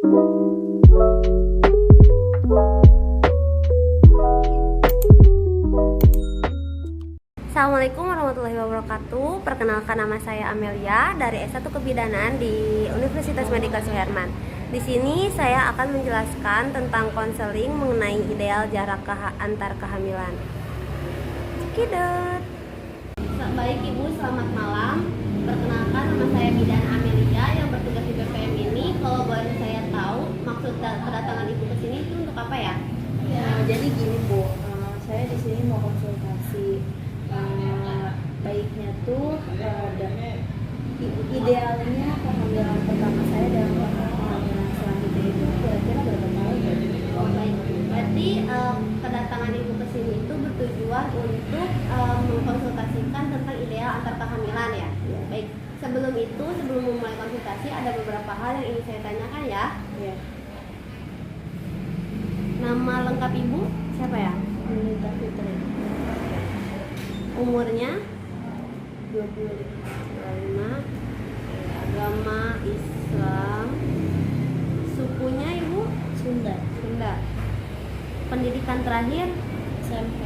Assalamualaikum warahmatullahi wabarakatuh. Perkenalkan, nama saya Amelia dari S1 Kebidanan di Universitas Medika Suherman. Di sini saya akan menjelaskan tentang konseling mengenai ideal jarak antar kehamilan. Cekidot. Baik Ibu, selamat malam. Perkenalkan, nama saya Bidan Amelia yang bertugas di BPM ini. Kalau boleh saya tahu, maksud kedatangan Ibu ke sini itu untuk apa ya? Jadi gini Bu, saya di sini mau konsultasi. Baiknya tuh idealnya kehamilan pertama saya dan kehamilan selanjutnya itu kira-kira berapa tahun? Baik, berarti kedatangan Ibu ke sini itu bertujuan untuk mengkonsultasikan tentang ideal antar kehamilan ya? Ya. Baik, sebelum memulai konsultasi ada beberapa hal yang ingin saya tanyakan ya. Ya. Nama lengkap Ibu siapa ya? Nita Fitri. Umurnya 25. Agama Islam. Sukunya Ibu? Sunda. Sunda. Pendidikan terakhir? SMP.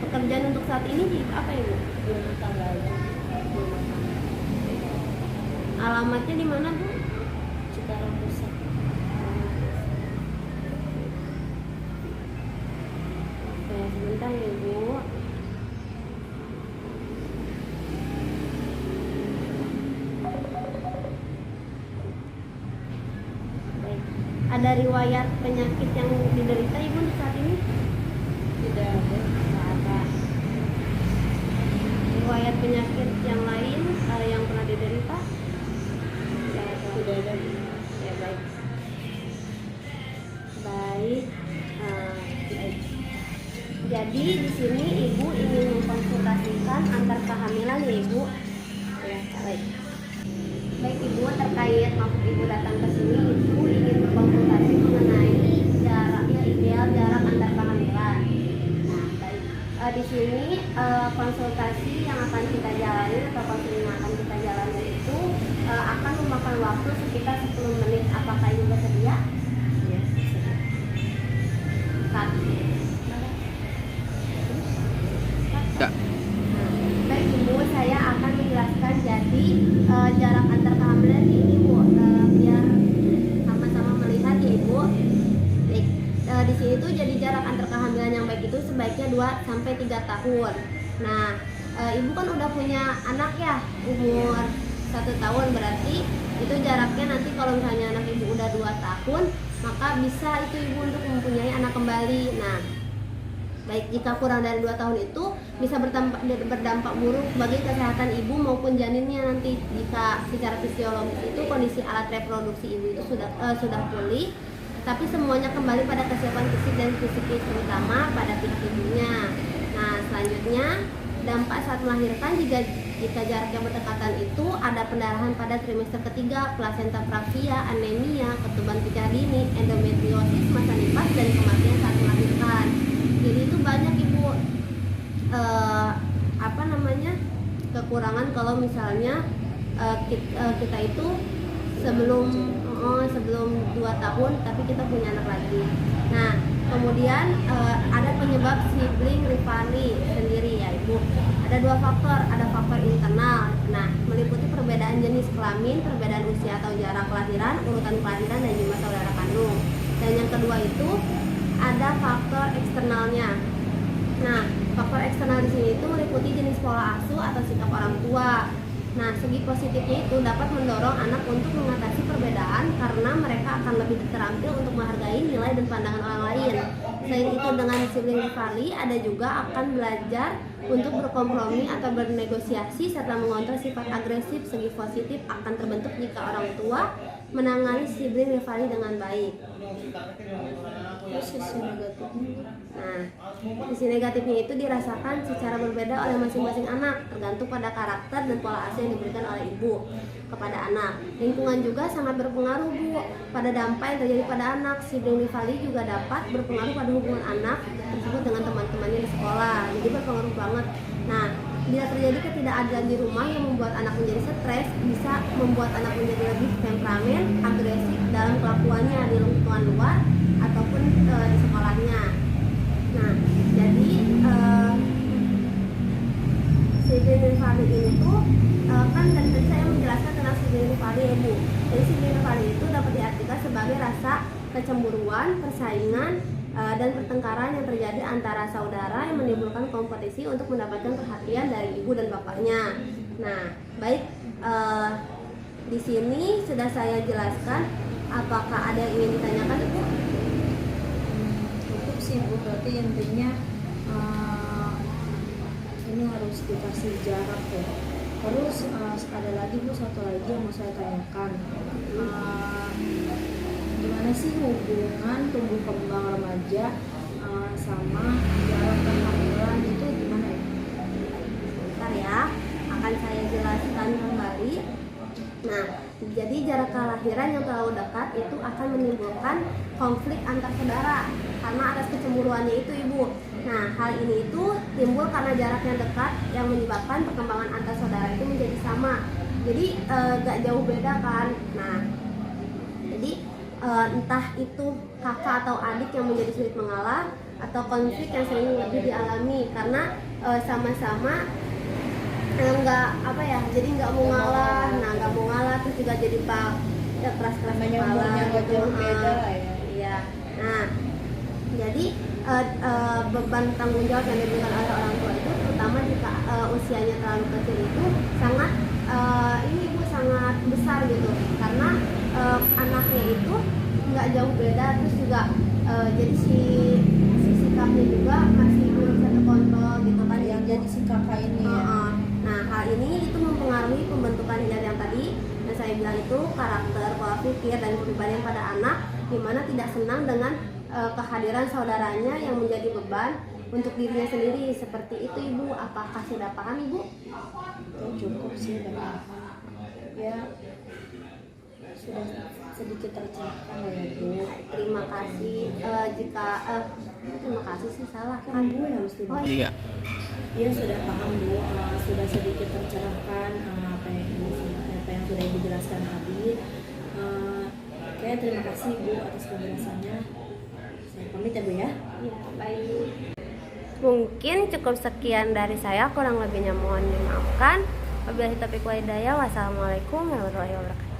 Pekerjaan untuk saat ini apa Ibu? Rumah tangga aja. Alamatnya di mana Bu? Cikarang Pusat. Oke, sebentar ya Ibu. Baik. Ada riwayat penyakit yang diderita Ibu untuk saat ini? Tidak ada. Tidak ada. Riwayat penyakit yang lain yang pernah diderita? Tidak ada. Tidak ada. Ya, baik. Baik. Baik. Jadi di sini Ibu ingin mengkonsultasikan antar kehamilan ya Ibu? Ya, baik. Baik Ibu, terkait maksud Ibu datang ke sini, Ibu ingin berkonsultasi mengenai ideal jarak antar kehamilan. Nah, baik. Di sini konsultasi yang akan kita jalani atau konseling yang akan kita jalani itu akan memakan waktu sekitar 10 menit. Apakah Ibu bersedia? Ya. Baik Ibu, saya akan menjelaskan jadi jarak antar kehamilan ini Bu, biar sama-sama melihat ya Ibu. Baik, di sini tuh jadi jarak antar kehamilan yang baik itu sebaiknya 2-3 tahun. Nah, Ibu kan udah punya anak ya, umur 1 tahun, berarti itu jaraknya nanti kalau misalnya anak Ibu udah 2 tahun, maka bisa itu Ibu untuk mempunyai anak kembali. Nah, baik, jika kurang dari 2 tahun itu bisa berdampak buruk bagi kesehatan ibu maupun janinnya nanti. Jika secara fisiologis itu kondisi alat reproduksi ibu itu sudah pulih, tapi semuanya kembali pada kesiapan fisik dan psikis, terutama pada pihak ibunya. Nah, selanjutnya dampak saat melahirkan jika jaraknya berdekatan itu ada pendarahan pada trimester ketiga, plasenta pravia, anemia, ketuban pecah dini, endometriosis, masa nifas, dan kematian saat melahirkan. Jadi itu banyak Ibu kekurangan kalau misalnya kita itu sebelum 2 tahun tapi kita punya anak lagi. Nah, kemudian ada penyebab sibling rivalry sendiri ya Ibu. Ada 2 faktor, ada faktor internal. Nah, meliputi perbedaan jenis kelamin, perbedaan usia atau jarak kelahiran, urutan kelahiran, dan jumlah saudara kandung. Dan yang kedua itu ada faktor eksternalnya. Nah, faktor eksternal di sini itu meliputi jenis pola asuh atau sikap orang tua. Nah, segi positifnya itu dapat mendorong anak untuk mengatasi perbedaan karena mereka akan lebih terampil untuk menghargai nilai dan pandangan orang lain. Selain itu, dengan sibling rivalry ada juga akan belajar untuk berkompromi atau bernegosiasi serta mengontrol sifat agresif. Segi positif akan terbentuk jika orang tua menangani sibling rivalry dengan baik. Sisi negatifnya. Nah, sisi negatifnya itu dirasakan secara berbeda oleh masing-masing anak, tergantung pada karakter dan pola asuh yang diberikan oleh ibu kepada anak. Lingkungan juga sangat berpengaruh Bu pada dampak yang terjadi pada anak. Sibling rivalry juga dapat berpengaruh pada hubungan anak tersebut dengan teman-temannya di sekolah. Jadi berpengaruh banget. Nah, bila terjadi ketidakadilan di rumah yang membuat anak menjadi stres, bisa membuat anak menjadi lebih temperamen, agresif, keperluannya di lingkungan luar ataupun di sekolahnya. Nah, jadi Signifikan value ini tuh kan tadi saya menjelaskan tentang signifikan value ya Bu. Jadi signifikan value itu dapat diartikan sebagai rasa kecemburuan, persaingan, dan pertengkaran yang terjadi antara saudara yang menimbulkan kompetisi untuk mendapatkan perhatian dari ibu dan bapaknya. Nah, baik, di sini sudah saya jelaskan. Apakah ada yang ingin ditanyakan, Ibu? Cukup sih Bu, berarti intinya ini harus dikasih jarak ya. Terus ada lagi Bu, satu lagi yang mau saya tanyakan. Gimana sih hubungan tumbuh kembang remaja sama jarak kehamilan itu gimana ya? Bentar ya, akan saya jelaskan kembali. Nah, jadi jarak kelahiran yang terlalu dekat itu akan menimbulkan konflik antar saudara karena atas kecemburuannya itu Ibu. Nah, hal ini itu timbul karena jarak yang dekat yang menyebabkan perkembangan antar saudara itu menjadi sama. Jadi gak jauh beda kan. Nah, jadi entah itu kakak atau adik yang menjadi sulit mengalah atau konflik yang sering lebih dialami karena sama-sama nggak apa ya, jadi nggak mau ngalah. Nah, nggak mau ngalah terus juga jadi keras-keras kepala nggak jauh beda ya. Iya. Nah, jadi beban tanggung jawab yang diberikan oleh orang tua itu terutama jika usianya terlalu kecil itu sangat ini Ibu sangat besar gitu karena anaknya itu nggak jauh beda terus juga jadi si sikapnya juga masih belum bisa terkontrol gitu kan Yang jadi si kakak ini ya. Nah, hal ini itu mempengaruhi pembentukan diri yang tadi dan saya bilang itu karakter, pola pikir dan kepribadian pada anak di mana tidak senang dengan kehadiran saudaranya yang menjadi beban untuk dirinya sendiri. Seperti itu Ibu. Apakah sudah paham Ibu? Cukup sih udah paham. Ya sudah sedikit tercerahkan ya Bu. Terima kasih. Terima kasih sih salah Kan Bu yang harus Oh, Iya. Iya sudah paham Bu, sudah sedikit tercerahkan apa yang sudah Ibu jelaskan tadi. Oke, terima kasih Bu atas penjelasannya. Saya pamit ya Bu ya. Iya, baik. Mungkin cukup sekian dari saya, kurang lebihnya mohon dimaafkan. Wabillahi taufiq wal hidayah. Wassalamualaikum warahmatullahi wabarakatuh.